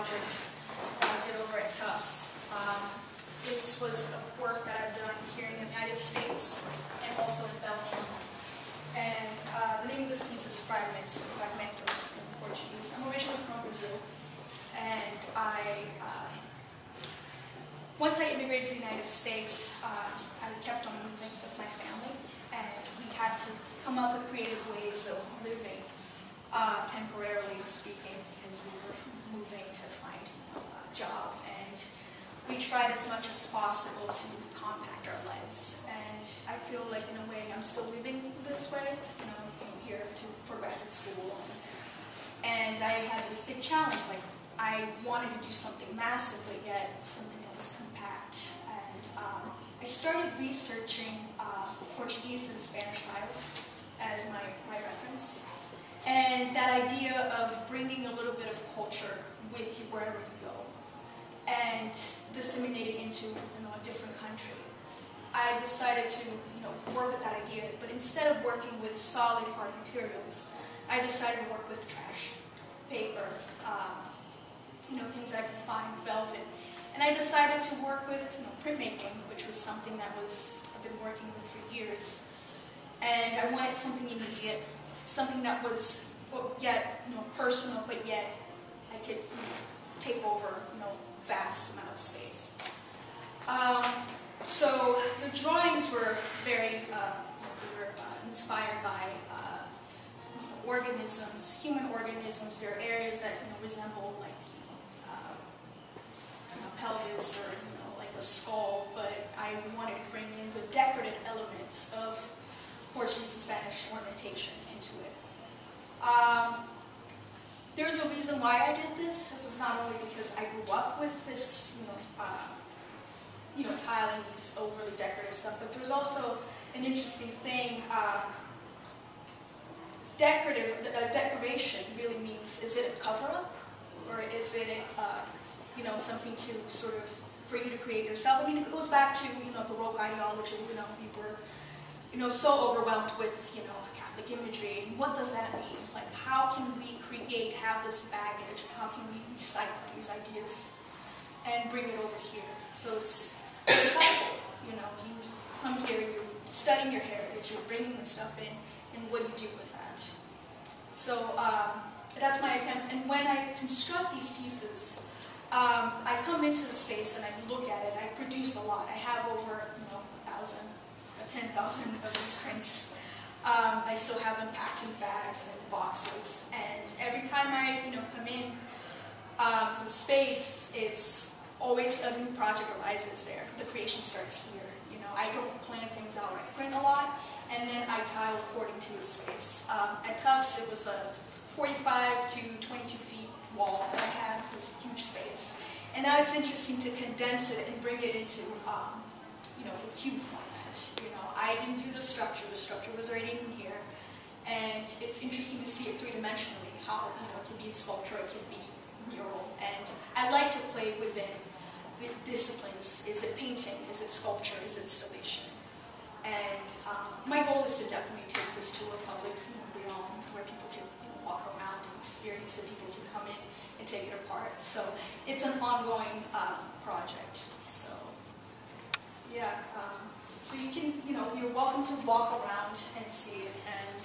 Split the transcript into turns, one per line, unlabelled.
project that I did over at Tufts. This was a work that I've done here in the United States and also in Belgium. And the name of this piece is Fragments, or Fragmentos in Portuguese. I'm originally from Brazil, and once I immigrated to the United States, I kept on moving with my family, and we had to come up with creative ways of living, temporarily speaking, because we were moving to find a job, and we tried as much as possible to compact our lives. And I feel like, in a way, I'm still living this way. You know, I came here for graduate school, and I had this big challenge. Like, I wanted to do something massive, but yet something that was compact. And I started researching Portuguese and Spanish tiles as my reference. And that idea of bringing a little bit of culture with you wherever you go and disseminate it into a different country. I decided to work with that idea, but instead of working with solid hard materials, I decided to work with trash, paper, things I could find, velvet. And I decided to work with printmaking, which was something that I've been working with for years. And I wanted something immediate, something that was yet personal, but yet I could take over vast amount of space. So the drawings were very inspired by organisms, human organisms. There are areas that resemble like pelvis or like a skull, but I wanted to bring in the decorative elements of Portuguese and Spanish ornamentation into it. There's a reason why I did this. It was not only because I grew up with this, tiling, these overly decorative stuff, but there's also an interesting thing. Decoration really means, is it a cover-up, or is it something to sort of, for you to create yourself? I mean, it goes back to the woke ideology. We were so overwhelmed with Catholic imagery, and what does that mean? Like, how can we have this baggage? How can we recycle these ideas and bring it over here? So it's a cycle. You come here, you're studying your heritage, you're bringing the stuff in, and what do you do with that? So that's my attempt. And when I construct these pieces, I come into the space and I look at it. I produce a lot. I have over 10,000 of these prints. I still have them packed in bags and boxes. And every time I come in to the space, it's always a new project arises there. The creation starts here. I don't plan things out. I print a lot, and then I tile according to the space. At Tufts, it was a 45 to 22 feet wall that I had. It was a huge space. And now it's interesting to condense it and bring it into, the cube format. I didn't do the structure. The structure was already in here. And it's interesting to see it three-dimensionally, how, it can be sculpture, it can be mural. And I like to play within the disciplines. Is it painting? Is it sculpture? Is it installation? And my goal is to definitely take this to a public realm where people can walk around and experience it. People can come in and take it apart. So it's an ongoing project. So yeah, so you can, you're welcome to walk around and see it. And